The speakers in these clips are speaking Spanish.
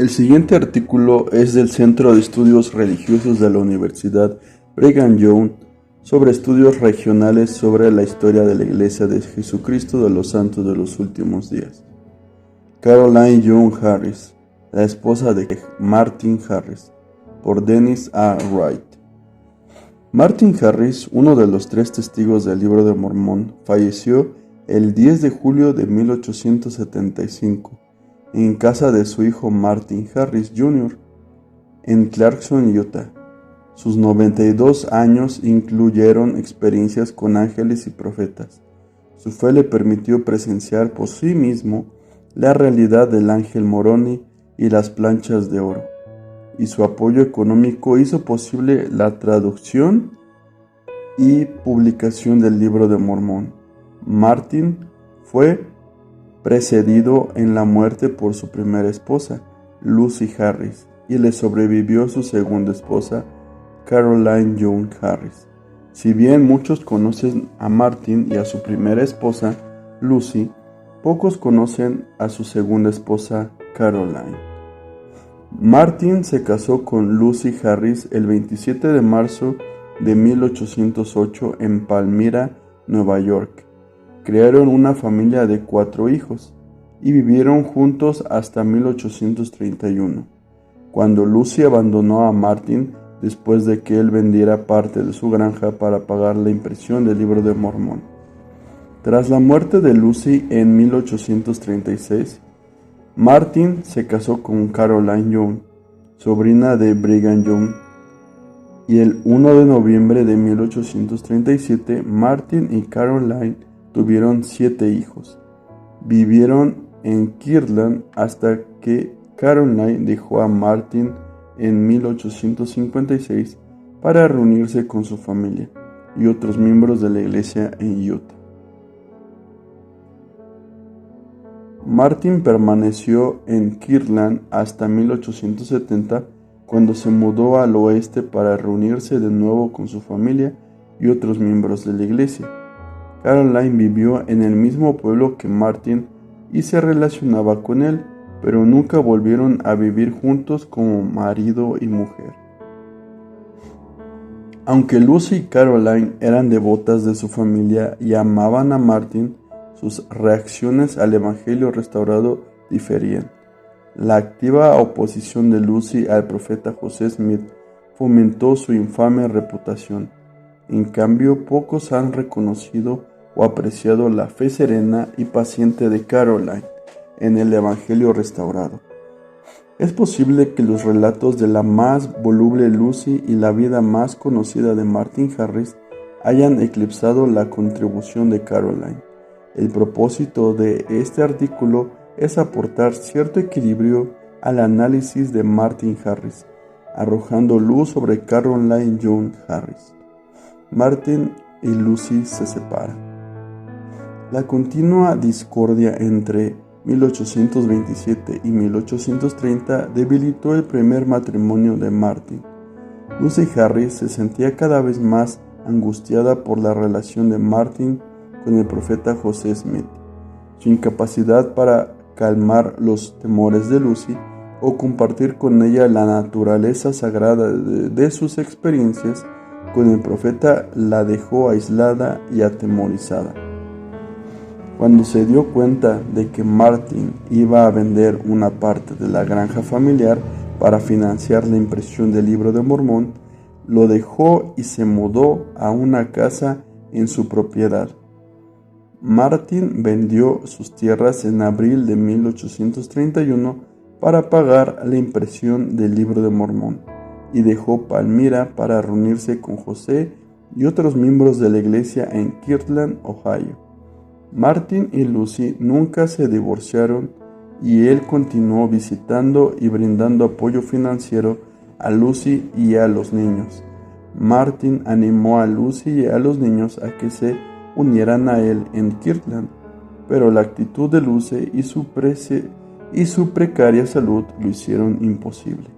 El siguiente artículo es del Centro de Estudios Religiosos de la Universidad Brigham Young sobre estudios regionales sobre la historia de la Iglesia de Jesucristo de los Santos de los Últimos Días. Caroline Young Harris, la esposa de Martin Harris, por Dennis A. Wright. Martin Harris, uno de los 3 testigos del Libro de Mormón, falleció el 10 de julio de 1875 en casa de su hijo Martin Harris Jr. en Clarkson, Utah. Sus 92 años incluyeron experiencias con ángeles y profetas. Su fe le permitió presenciar por sí mismo la realidad del ángel Moroni y las planchas de oro, y su apoyo económico hizo posible la traducción y publicación del Libro de Mormón. Martin fue precedido en la muerte por su primera esposa, Lucy Harris, y le sobrevivió su segunda esposa, Caroline Young Harris. Si bien muchos conocen a Martin y a su primera esposa, Lucy, pocos conocen a su segunda esposa, Caroline. Martin se casó con Lucy Harris el 27 de marzo de 1808 en Palmyra, Nueva York. Crearon una familia de 4 hijos y vivieron juntos hasta 1831, cuando Lucy abandonó a Martin después de que él vendiera parte de su granja para pagar la impresión del Libro de Mormón. Tras la muerte de Lucy en 1836, Martin se casó con Caroline Young, sobrina de Brigham Young, y el 1 de noviembre de 1837 Martin y Caroline tuvieron 7 hijos. Vivieron en Kirtland hasta que Caroline dejó a Martin en 1856 para reunirse con su familia y otros miembros de la iglesia en Utah. Martin permaneció en Kirtland hasta 1870, cuando se mudó al oeste para reunirse de nuevo con su familia y otros miembros de la iglesia. Caroline vivió en el mismo pueblo que Martin y se relacionaba con él, pero nunca volvieron a vivir juntos como marido y mujer. Aunque Lucy y Caroline eran devotas de su familia y amaban a Martin, sus reacciones al Evangelio restaurado diferían. La activa oposición de Lucy al profeta José Smith fomentó su infame reputación. En cambio, pocos han reconocido o apreciado la fe serena y paciente de Caroline en el Evangelio restaurado. Es posible que los relatos de la más voluble Lucy y la vida más conocida de Martin Harris hayan eclipsado la contribución de Caroline. El propósito de este artículo es aportar cierto equilibrio al análisis de Martin Harris, arrojando luz sobre Caroline Young Harris. Martin y Lucy se separan. La continua discordia entre 1827 y 1830 debilitó el primer matrimonio de Martin. Lucy Harris se sentía cada vez más angustiada por la relación de Martin con el profeta José Smith. Su incapacidad para calmar los temores de Lucy o compartir con ella la naturaleza sagrada de sus experiencias con el profeta la dejó aislada y atemorizada. Cuando se dio cuenta de que Martin iba a vender una parte de la granja familiar para financiar la impresión del Libro de Mormón, lo dejó y se mudó a una casa en su propiedad. Martin vendió sus tierras en abril de 1831 para pagar la impresión del Libro de Mormón y dejó Palmyra para reunirse con José y otros miembros de la iglesia en Kirtland, Ohio. Martin y Lucy nunca se divorciaron y él continuó visitando y brindando apoyo financiero a Lucy y a los niños. Martin animó a Lucy y a los niños a que se unieran a él en Kirtland, pero la actitud de Lucy y su precaria salud lo hicieron imposible.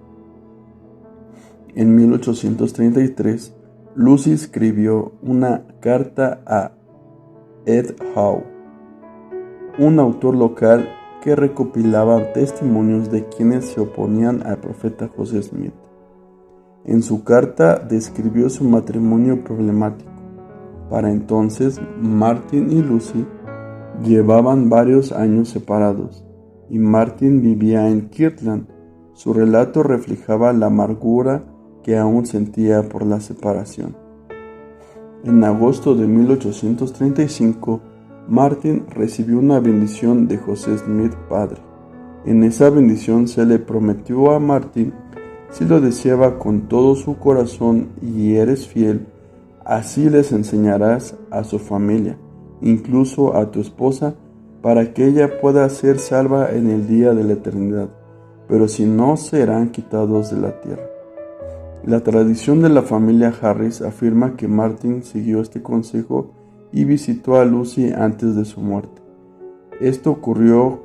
En 1833, Lucy escribió una carta a Ed Howe, un autor local que recopilaba testimonios de quienes se oponían al profeta José Smith. En su carta describió su matrimonio problemático. Para entonces, Martin y Lucy llevaban varios años separados, y Martin vivía en Kirtland. Su relato reflejaba la amargura que aún sentía por la separación. En agosto de 1835, Martin recibió una bendición de José Smith padre. En esa bendición se le prometió a Martin: si lo deseaba con todo su corazón y eres fiel, así les enseñarás a su familia, incluso a tu esposa, para que ella pueda ser salva en el día de la eternidad, pero si no, serán quitados de la tierra. La tradición de la familia Harris afirma que Martin siguió este consejo y visitó a Lucy antes de su muerte. Esto ocurrió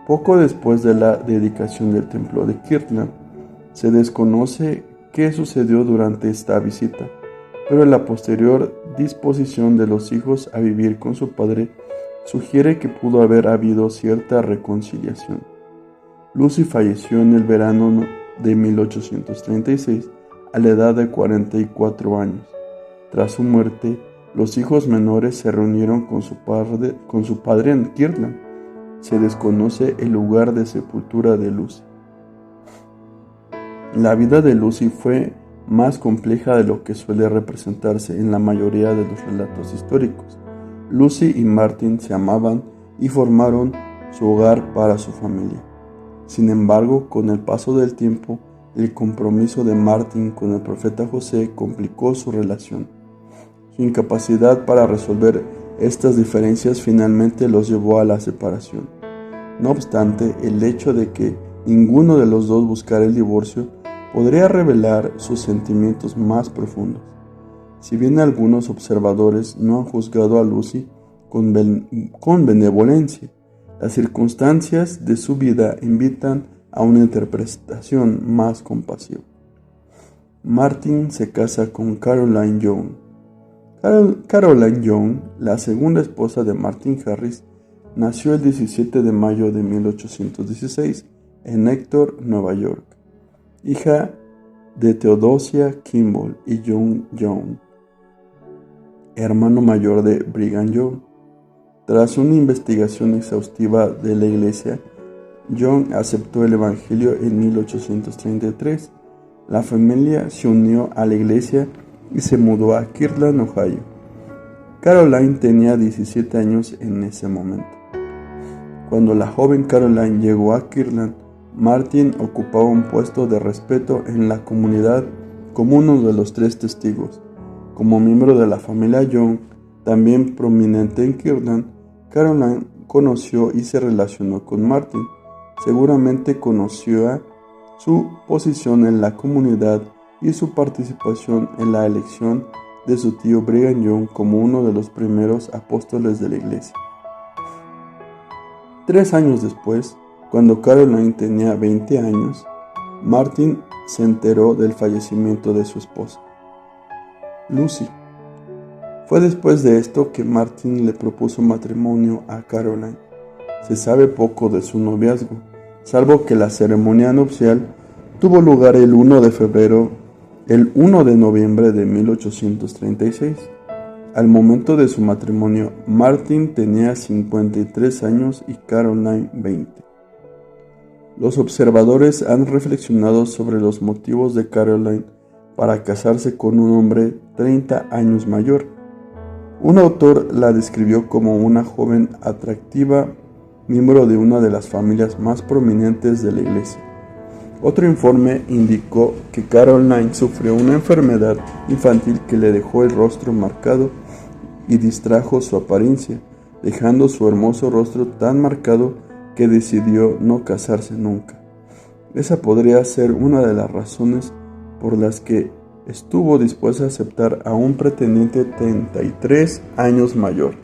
poco después de la dedicación del templo de Kirtland. Se desconoce qué sucedió durante esta visita, pero la posterior disposición de los hijos a vivir con su padre sugiere que pudo haber habido cierta reconciliación. Lucy falleció en el verano de 1836 a la edad de 44 años. Tras su muerte, los hijos menores se reunieron con su padre en Kirtland. Se desconoce el lugar de sepultura de Lucy. La vida de Lucy fue más compleja de lo que suele representarse en la mayoría de los relatos históricos. Lucy y Martin se amaban y formaron su hogar para su familia. Sin embargo, con el paso del tiempo, el compromiso de Martin con el profeta José complicó su relación. Su incapacidad para resolver estas diferencias finalmente los llevó a la separación. No obstante, el hecho de que ninguno de los dos buscara el divorcio podría revelar sus sentimientos más profundos. Si bien algunos observadores no han juzgado a Lucy con benevolencia, las circunstancias de su vida invitan a una interpretación más compasiva. Martin se casa con Caroline Young. Caroline Young, la segunda esposa de Martin Harris, nació el 17 de mayo de 1816 en Hector, Nueva York, hija de Theodosia Kimball y John Young, hermano mayor de Brigham Young. Tras una investigación exhaustiva de la iglesia, Young aceptó el evangelio en 1833. La familia se unió a la iglesia y se mudó a Kirtland, Ohio. Caroline tenía 17 años en ese momento. Cuando la joven Caroline llegó a Kirtland, Martin ocupaba un puesto de respeto en la comunidad como uno de los 3 testigos. Como miembro de la familia Young, también prominente en Kirtland, Caroline conoció y se relacionó con Martin. Seguramente conoció su posición en la comunidad y su participación en la elección de su tío Brigham Young como uno de los primeros apóstoles de la iglesia. 3 años después, cuando Caroline tenía 20 años, Martin se enteró del fallecimiento de su esposa, Lucy. Fue después de esto que Martin le propuso matrimonio a Caroline. Se sabe poco de su noviazgo, salvo que la ceremonia nupcial tuvo lugar el 1 de noviembre de 1836. Al momento de su matrimonio, Martin tenía 53 años y Caroline 20. Los observadores han reflexionado sobre los motivos de Caroline para casarse con un hombre 30 años mayor. Un autor la describió como una joven atractiva, miembro de una de las familias más prominentes de la iglesia. Otro informe indicó que Caroline sufrió una enfermedad infantil que le dejó el rostro marcado y distrajo su apariencia, dejando su hermoso rostro tan marcado que decidió no casarse nunca. Esa podría ser una de las razones por las que estuvo dispuesta a aceptar a un pretendiente 33 años mayor.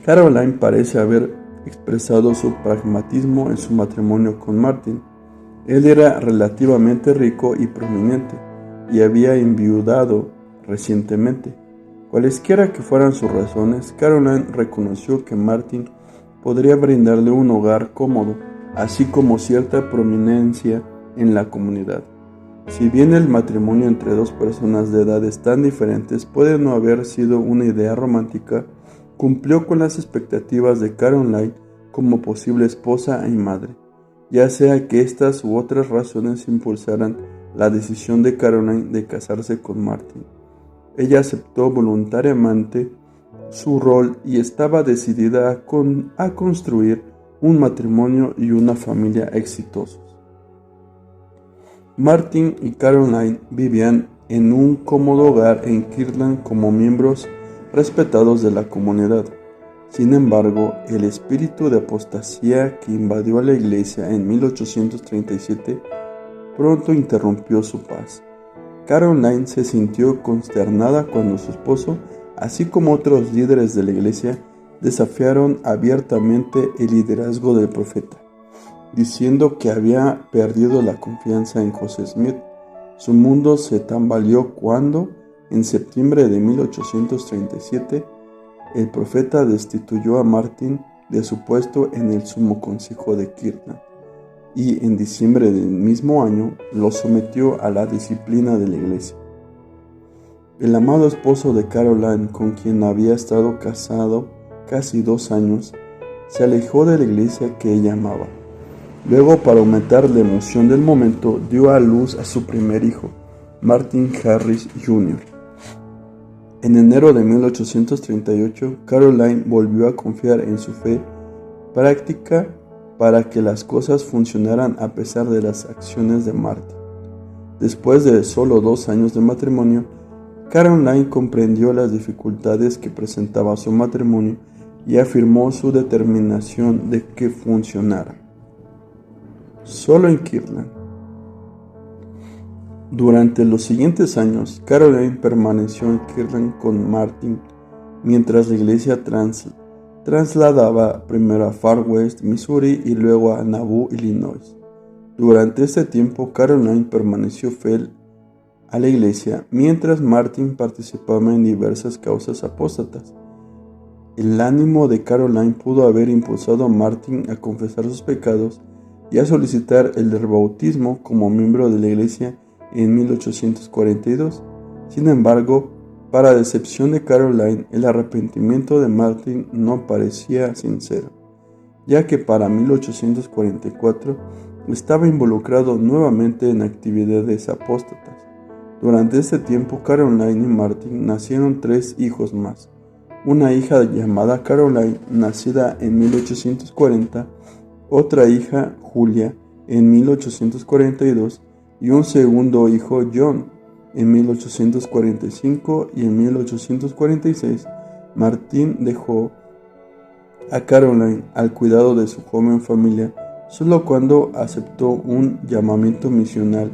Caroline parece haber expresado su pragmatismo en su matrimonio con Martin. Él era relativamente rico y prominente, y había enviudado recientemente. Cualesquiera que fueran sus razones, Caroline reconoció que Martin podría brindarle un hogar cómodo, así como cierta prominencia en la comunidad. Si bien el matrimonio entre dos personas de edades tan diferentes puede no haber sido una idea romántica, cumplió con las expectativas de Caroline como posible esposa y madre, ya sea que estas u otras razones impulsaran la decisión de Caroline de casarse con Martin. Ella aceptó voluntariamente su rol y estaba decidida a construir un matrimonio y una familia exitosos. Martin y Caroline vivían en un cómodo hogar en Kirtland como miembros respetados de la comunidad. Sin embargo, el espíritu de apostasía que invadió a la iglesia en 1837 pronto interrumpió su paz. Caroline se sintió consternada cuando su esposo, así como otros líderes de la iglesia, desafiaron abiertamente el liderazgo del profeta, diciendo que había perdido la confianza en José Smith. Su mundo se tambaleó cuando, en septiembre de 1837, el profeta destituyó a Martin de su puesto en el Sumo Consejo de Kirtland y en diciembre del mismo año lo sometió a la disciplina de la iglesia. El amado esposo de Caroline, con quien había estado casado casi 2 años, se alejó de la iglesia que ella amaba. Luego, para aumentar la emoción del momento, dio a luz a su primer hijo, Martin Harris Jr. En enero de 1838, Caroline volvió a confiar en su fe práctica para que las cosas funcionaran a pesar de las acciones de Martin. Después de solo 2 años de matrimonio, Caroline comprendió las dificultades que presentaba su matrimonio y afirmó su determinación de que funcionara. Solo en Kirtland. Durante los siguientes años, Caroline permaneció en Kirtland con Martin, mientras la iglesia trasladaba primero a Far West, Missouri, y luego a Nauvoo, Illinois. Durante este tiempo, Caroline permaneció fiel a la iglesia, mientras Martin participaba en diversas causas apóstatas. El ánimo de Caroline pudo haber impulsado a Martin a confesar sus pecados y a solicitar el rebautismo como miembro de la iglesia en 1842. Sin embargo, para decepción de Caroline, el arrepentimiento de Martin no parecía sincero, ya que para 1844 estaba involucrado nuevamente en actividades apóstatas. Durante este tiempo, Caroline y Martin nacieron 3 hijos más: una hija llamada Caroline, nacida en 1840, otra hija, Julia, en 1842, y un segundo hijo, John, en 1845, y en 1846, Martin dejó a Caroline al cuidado de su joven familia solo cuando aceptó un llamamiento misional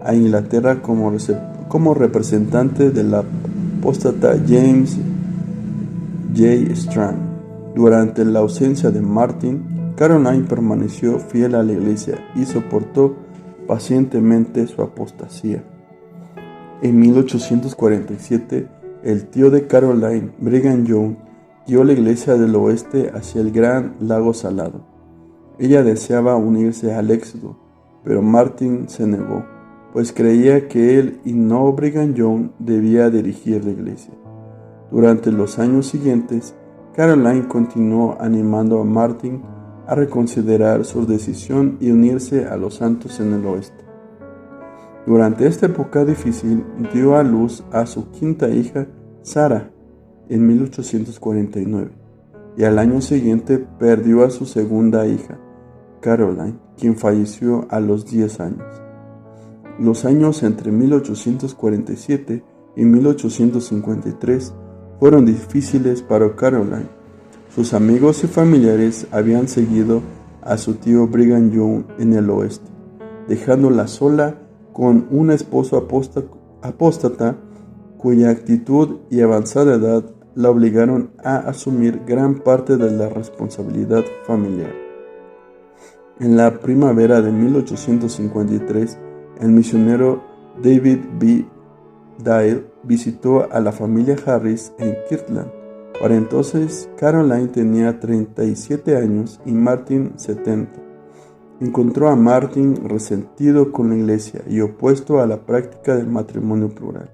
a Inglaterra como representante del apóstata James J. Strang. Durante la ausencia de Martin, Caroline permaneció fiel a la iglesia y soportó pacientemente su apostasía. En 1847, el tío de Caroline, Brigham Young, guió la iglesia del oeste hacia el Gran Lago Salado. Ella deseaba unirse al éxodo, pero Martin se negó, pues creía que él y no Brigham Young debía dirigir la iglesia. Durante los años siguientes, Caroline continuó animando a Martin a reconsiderar su decisión y unirse a los santos en el oeste. Durante esta época difícil, dio a luz a su quinta hija, Sarah, en 1849, y al año siguiente perdió a su segunda hija, Caroline, quien falleció a los 10 años. Los años entre 1847 y 1853 fueron difíciles para Caroline. Sus amigos y familiares habían seguido a su tío Brigham Young en el oeste, dejándola sola con un esposo apóstata cuya actitud y avanzada edad la obligaron a asumir gran parte de la responsabilidad familiar. En la primavera de 1853, el misionero David B. Dale visitó a la familia Harris en Kirtland. Para entonces, Caroline tenía 37 años y Martin 70. Encontró a Martin resentido con la iglesia y opuesto a la práctica del matrimonio plural.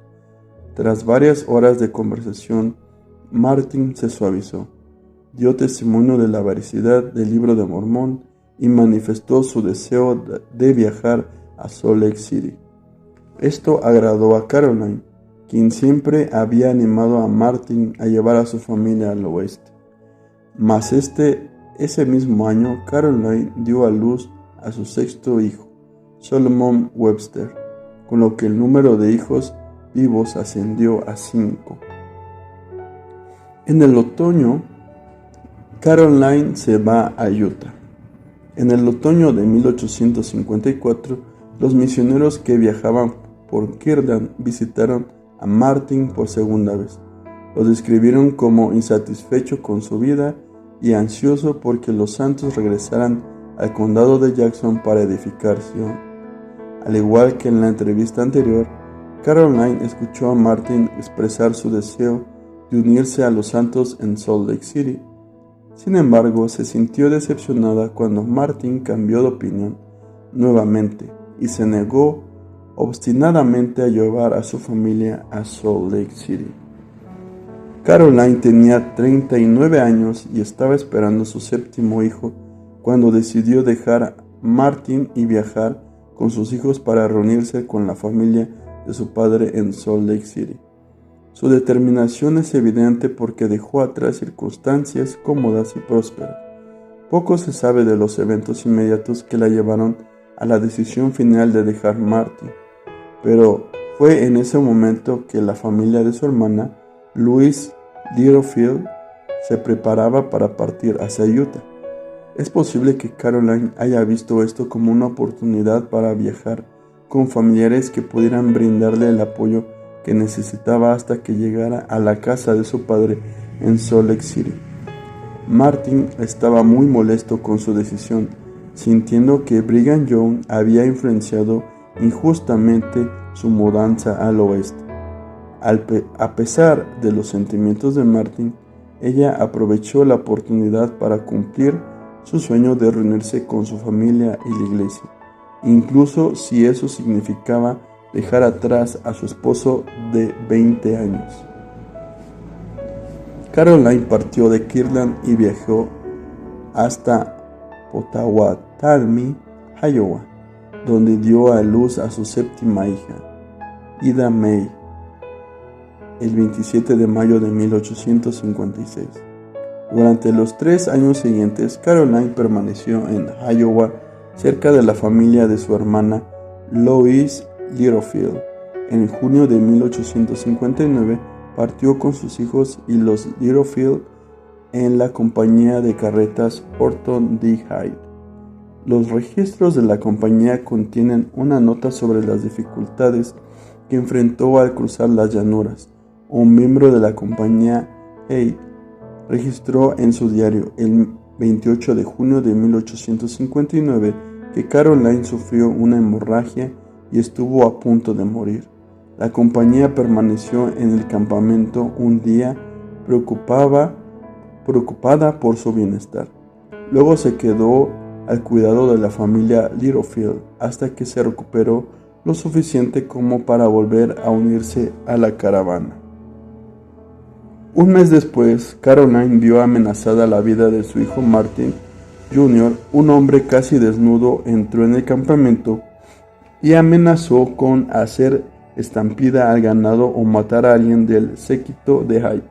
Tras varias horas de conversación, Martin se suavizó, dio testimonio de la veracidad del Libro de Mormón y manifestó su deseo de viajar a Salt Lake City. Esto agradó a Caroline, quien siempre había animado a Martin a llevar a su familia al oeste. Mas ese mismo año, Caroline dio a luz a su sexto hijo, Solomon Webster, con lo que el número de hijos vivos ascendió a 5. En el otoño, Caroline se va a Utah. En el otoño de 1854, los misioneros que viajaban por Kirtland visitaron a Martin por segunda vez. Lo describieron como insatisfecho con su vida y ansioso porque los santos regresaran al condado de Jackson para edificar Sion. Al igual que en la entrevista anterior, Caroline escuchó a Martin expresar su deseo de unirse a los santos en Salt Lake City. Sin embargo, se sintió decepcionada cuando Martin cambió de opinión nuevamente y se negó obstinadamente a llevar a su familia a Salt Lake City. Caroline tenía 39 años y estaba esperando su séptimo hijo cuando decidió dejar a Martin y viajar con sus hijos para reunirse con la familia de su padre en Salt Lake City. Su determinación es evidente porque dejó atrás circunstancias cómodas y prósperas. Poco se sabe de los eventos inmediatos que la llevaron a la decisión final de dejar Martin, pero fue en ese momento que la familia de su hermana, Louise Littlefield, se preparaba para partir hacia Utah. Es posible que Caroline haya visto esto como una oportunidad para viajar con familiares que pudieran brindarle el apoyo que necesitaba hasta que llegara a la casa de su padre en Salt Lake City. Martin estaba muy molesto con su decisión, sintiendo que Brigham Young había influenciado injustamente su mudanza al oeste. A pesar de los sentimientos de Martin, ella aprovechó la oportunidad para cumplir su sueño de reunirse con su familia y la iglesia, incluso si eso significaba dejar atrás a su esposo de 20 años. Caroline partió de Kirtland y viajó hasta Pottawatomie, Iowa, donde dio a luz a su séptima hija, Ida May, el 27 de mayo de 1856. Durante los 3 años siguientes, Caroline permaneció en Iowa cerca de la familia de su hermana Louise Littlefield. En junio de 1859 partió con sus hijos y los Littlefield en la compañía de carretas Horton D. Hyde. Los registros de la compañía contienen una nota sobre las dificultades que enfrentó al cruzar las llanuras. Un miembro de la compañía, Hyde, registró en su diario el 28 de junio de 1859 que Caroline sufrió una hemorragia y estuvo a punto de morir. La compañía permaneció en el campamento un día preocupada por su bienestar. Luego se quedó al cuidado de la familia Littlefield hasta que se recuperó lo suficiente como para volver a unirse a la caravana. Un mes después, Caroline vio amenazada la vida de su hijo Martin Jr. Un hombre casi desnudo entró en el campamento y amenazó con hacer estampida al ganado o matar a alguien del séquito de Hyde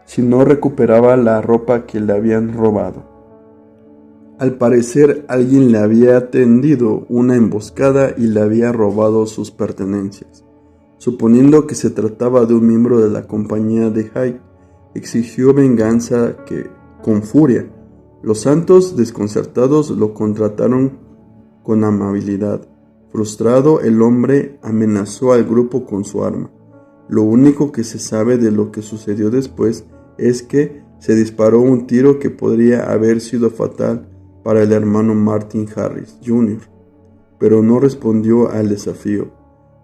si no recuperaba la ropa que le habían robado. Al parecer, alguien le había tendido una emboscada y le había robado sus pertenencias. Suponiendo que se trataba de un miembro de la compañía de Hyde, exigió venganza con furia. Los santos, desconcertados, lo contrataron con amabilidad. Frustrado, el hombre amenazó al grupo con su arma. Lo único que se sabe de lo que sucedió después es que se disparó un tiro que podría haber sido fatal para el hermano Martin Harris Jr., pero no respondió al desafío.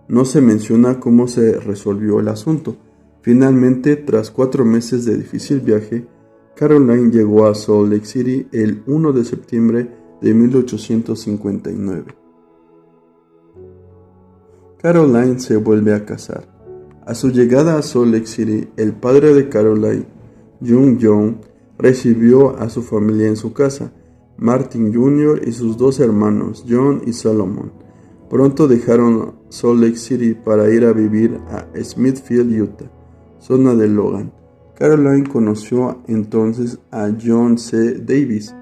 No se menciona cómo se resolvió el asunto. Finalmente, tras 4 meses de difícil viaje, Caroline llegó a Salt Lake City el 1 de septiembre de 1859. Caroline se vuelve a casar. A su llegada a Salt Lake City, el padre de Caroline, Young, recibió a su familia en su casa, Martin Jr. y sus 2 hermanos, John y Solomon. Pronto dejaron Salt Lake City para ir a vivir a Smithfield, Utah, zona de Logan. Caroline conoció entonces a John C. Davis,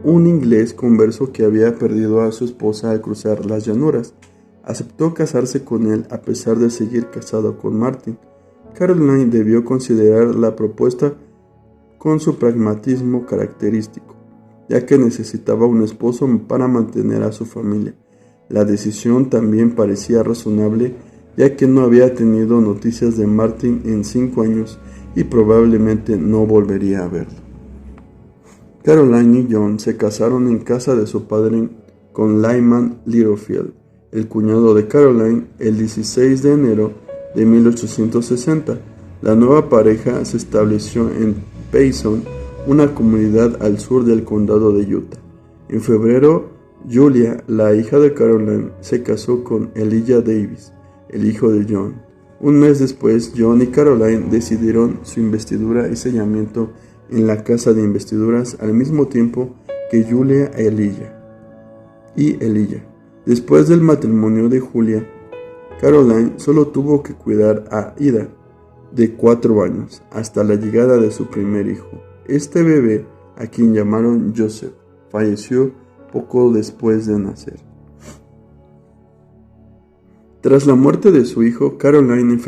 un inglés converso que había perdido a su esposa al cruzar las llanuras. Aceptó casarse con él a pesar de seguir casado con Martin. Caroline debió considerar la propuesta con su pragmatismo característico, ya que necesitaba un esposo para mantener a su familia. La decisión también parecía razonable, ya que no había tenido noticias de Martin en 5 años y probablemente no volvería a verlo. Caroline y John se casaron en casa de su padre con Lyman Littlefield, el cuñado de Caroline, el 16 de enero de 1860. La nueva pareja se estableció en Payson, una comunidad al sur del condado de Utah. En febrero, Julia, la hija de Caroline, se casó con Elijah Davis, el hijo de John. Un mes después, John y Caroline decidieron su investidura y sellamiento en la casa de investiduras al mismo tiempo que Julia y Elijah. Después del matrimonio de Julia, Caroline solo tuvo que cuidar a Ida, de 4 años, hasta la llegada de su primer hijo. Este bebé, a quien llamaron Joseph, falleció poco después de nacer. Tras la muerte de su hijo, Caroline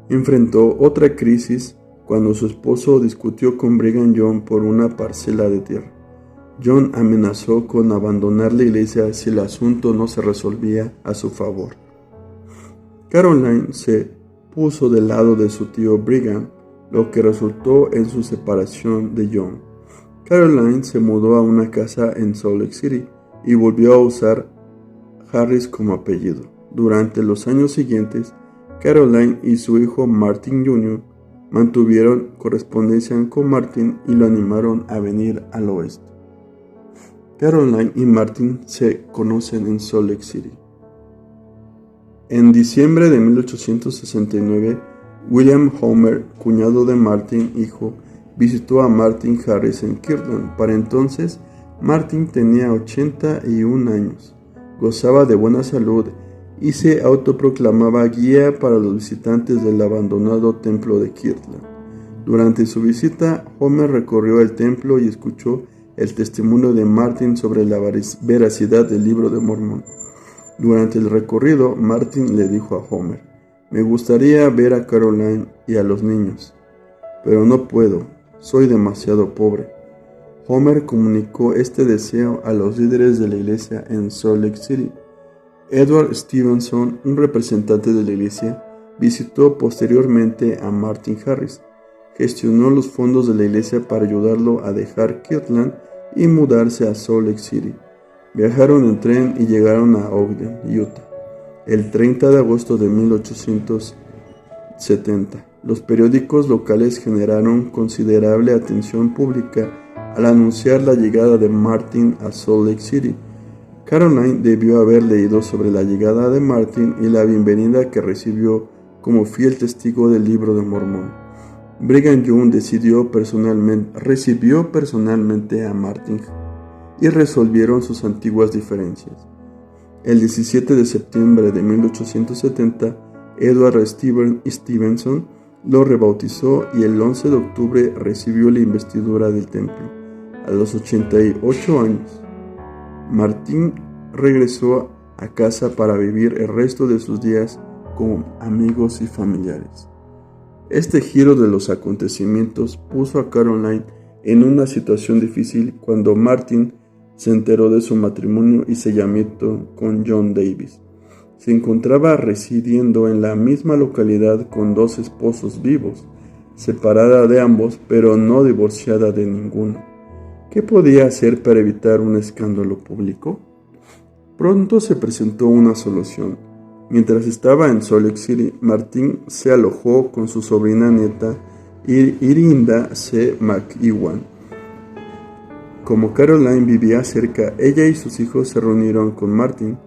enfrentó otra crisis cuando su esposo discutió con Brigham Young por una parcela de tierra. John amenazó con abandonar la iglesia si el asunto no se resolvía a su favor. Caroline se puso del lado de su tío Brigham, lo que resultó en su separación de John. Caroline se mudó a una casa en Salt Lake City y volvió a usar Harris como apellido. Durante los años siguientes, Caroline y su hijo Martin Jr. mantuvieron correspondencia con Martin y lo animaron a venir al oeste. Caroline y Martin se conocen en Salt Lake City. En diciembre de 1869, William Homer, cuñado de Martin, hijo, visitó a Martin Harris en Kirtland. Para entonces, Martin tenía 81 años, gozaba de buena salud y se autoproclamaba guía para los visitantes del abandonado templo de Kirtland. Durante su visita, Homer recorrió el templo y escuchó el testimonio de Martin sobre la veracidad del Libro de Mormón. Durante el recorrido, Martin le dijo a Homer: «Me gustaría ver a Caroline y a los niños, pero no puedo, soy demasiado pobre». Homer comunicó este deseo a los líderes de la iglesia en Salt Lake City. Edward Stevenson, un representante de la iglesia, visitó posteriormente a Martin Harris. Gestionó los fondos de la iglesia para ayudarlo a dejar Kirtland y mudarse a Salt Lake City. Viajaron en tren y llegaron a Ogden, Utah, el 30 de agosto de 1870. Los periódicos locales generaron considerable atención pública al anunciar la llegada de Martin a Salt Lake City. Caroline debió haber leído sobre la llegada de Martin y la bienvenida que recibió como fiel testigo del Libro de Mormón. Brigham Young recibió personalmente a Martin y resolvieron sus antiguas diferencias. El 17 de septiembre de 1870, Edward Stevenson lo rebautizó y el 11 de octubre recibió la investidura del templo. A los 88 años, Martin regresó a casa para vivir el resto de sus días con amigos y familiares. Este giro de los acontecimientos puso a Caroline en una situación difícil cuando Martin se enteró de su matrimonio y sellamiento con John Davis. Se encontraba residiendo en la misma localidad con 2 esposos vivos, separada de ambos, pero no divorciada de ninguno. ¿Qué podía hacer para evitar un escándalo público? Pronto se presentó una solución. Mientras estaba en Salt Lake City, Martin se alojó con su sobrina nieta Irinda C. McEwan. Como Caroline vivía cerca, ella y sus hijos se reunieron con Martin.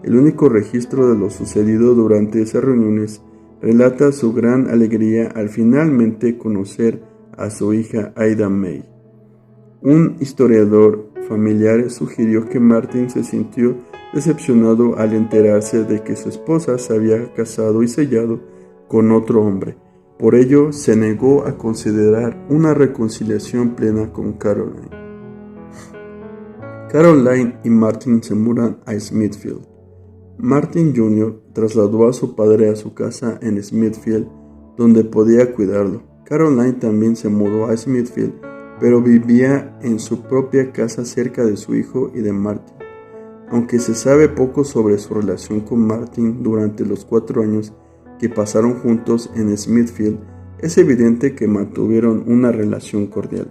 El único registro de lo sucedido durante esas reuniones relata su gran alegría al finalmente conocer a su hija Ida May. Un historiador familiar sugirió que Martin se sintió decepcionado al enterarse de que su esposa se había casado y sellado con otro hombre. Por ello, se negó a considerar una reconciliación plena con Caroline. Caroline y Martin se mudan a Smithfield. Martin Jr. trasladó a su padre a su casa en Smithfield, donde podía cuidarlo. Caroline también se mudó a Smithfield, pero vivía en su propia casa cerca de su hijo y de Martin. Aunque se sabe poco sobre su relación con Martin durante los 4 años que pasaron juntos en Smithfield, es evidente que mantuvieron una relación cordial.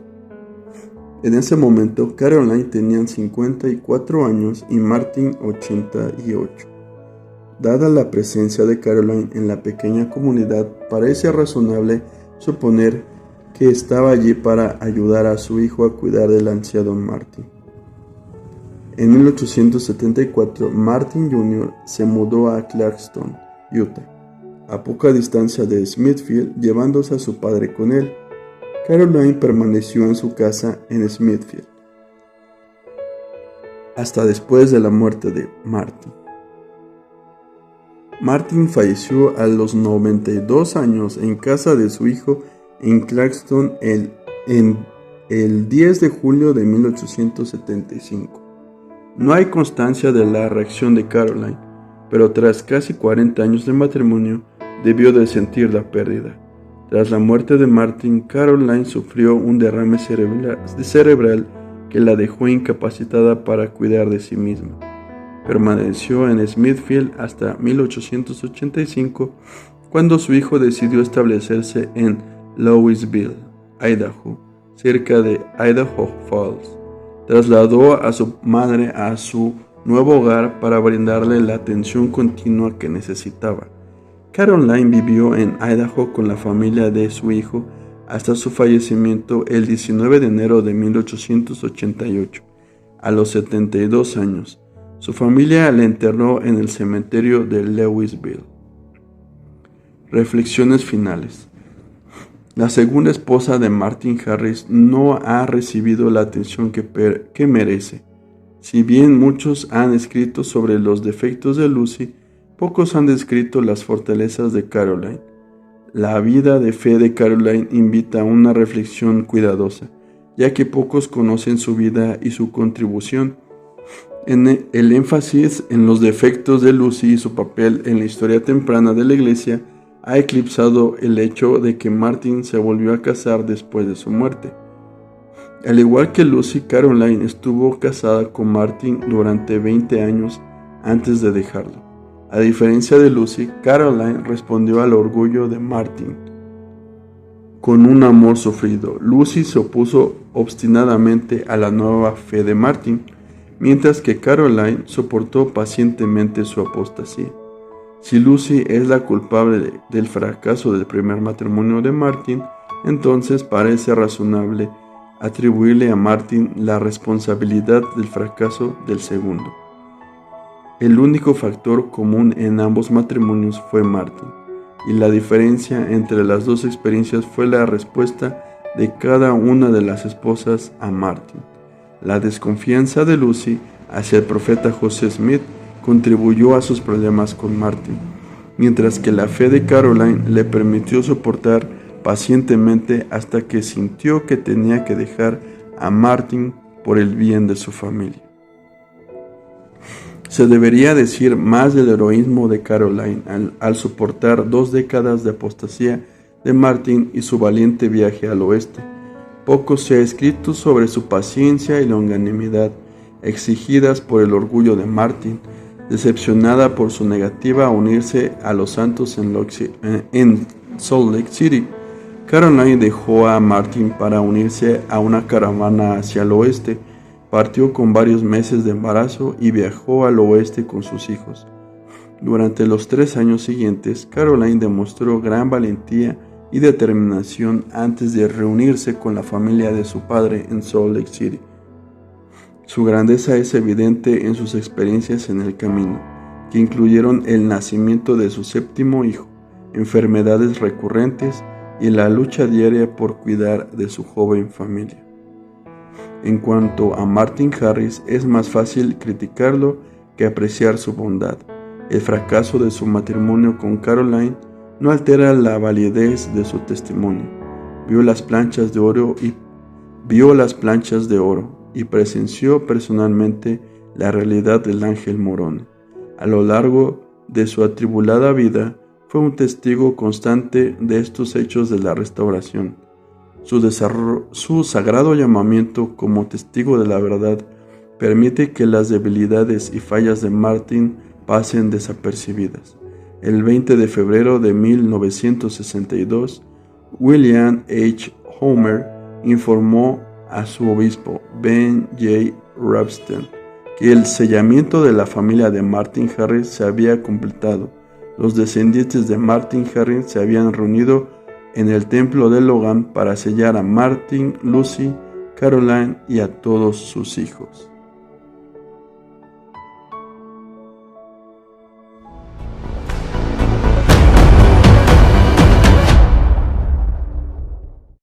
En ese momento, Caroline tenía 54 años y Martin 88. Dada la presencia de Caroline en la pequeña comunidad, parece razonable suponer que estaba allí para ayudar a su hijo a cuidar del anciano Martin. En 1874, Martin Jr. se mudó a Clarkston, Utah, a poca distancia de Smithfield, llevándose a su padre con él. Caroline permaneció en su casa en Smithfield hasta después de la muerte de Martin. Martin falleció a los 92 años en casa de su hijo en Clarkston el 10 de julio de 1875. No hay constancia de la reacción de Caroline, pero tras casi 40 años de matrimonio debió de sentir la pérdida. Tras la muerte de Martin, Caroline sufrió un derrame cerebral que la dejó incapacitada para cuidar de sí misma. Permaneció en Smithfield hasta 1885, cuando su hijo decidió establecerse en Louisville, Idaho, cerca de Idaho Falls. Trasladó a su madre a su nuevo hogar para brindarle la atención continua que necesitaba. Caroline vivió en Idaho con la familia de su hijo hasta su fallecimiento el 19 de enero de 1888, a los 72 años. Su familia la enterró en el cementerio de Louisville. Reflexiones finales. La segunda esposa de Martin Harris no ha recibido la atención que merece. Si bien muchos han escrito sobre los defectos de Lucy, pocos han descrito las fortalezas de Caroline. La vida de fe de Caroline invita a una reflexión cuidadosa, ya que pocos conocen su vida y su contribución. El énfasis en los defectos de Lucy y su papel en la historia temprana de la Iglesia ha eclipsado el hecho de que Martin se volvió a casar después de su muerte. Al igual que Lucy, Caroline estuvo casada con Martin durante 20 años antes de dejarlo. A diferencia de Lucy, Caroline respondió al orgullo de Martin con un amor sufrido. Lucy se opuso obstinadamente a la nueva fe de Martin, mientras que Caroline soportó pacientemente su apostasía. Si Lucy es la culpable del fracaso del primer matrimonio de Martin, entonces parece razonable atribuirle a Martin la responsabilidad del fracaso del segundo. El único factor común en ambos matrimonios fue Martin, y la diferencia entre las dos experiencias fue la respuesta de cada una de las esposas a Martin. La desconfianza de Lucy hacia el profeta José Smith contribuyó a sus problemas con Martin, mientras que la fe de Caroline le permitió soportar pacientemente hasta que sintió que tenía que dejar a Martin por el bien de su familia. Se debería decir más del heroísmo de Caroline al soportar 2 décadas de apostasía de Martin y su valiente viaje al oeste. Poco se ha escrito sobre su paciencia y longanimidad, exigidas por el orgullo de Martin, decepcionada por su negativa a unirse a los santos en Salt Lake City. Caroline dejó a Martin para unirse a una caravana hacia el oeste, partió con varios meses de embarazo y viajó al oeste con sus hijos. Durante los 3 años siguientes, Caroline demostró gran valentía y determinación antes de reunirse con la familia de su padre en Salt Lake City. Su grandeza es evidente en sus experiencias en el camino, que incluyeron el nacimiento de su 7º hijo, enfermedades recurrentes y la lucha diaria por cuidar de su joven familia. En cuanto a Martin Harris, es más fácil criticarlo que apreciar su bondad. El fracaso de su matrimonio con Caroline no altera la validez de su testimonio. Vio las planchas de oro y presenció personalmente la realidad del ángel Moroni. A lo largo de su atribulada vida, fue un testigo constante de estos hechos de la restauración. Su sagrado llamamiento como testigo de la verdad permite que las debilidades y fallas de Martin pasen desapercibidas. El 20 de febrero de 1962, William H. Homer informó a su obispo, Ben J. Rabstein, que el sellamiento de la familia de Martin Harris se había completado. Los descendientes de Martin Harris se habían reunido en el templo de Logan para sellar a Martin, Lucy, Caroline y a todos sus hijos.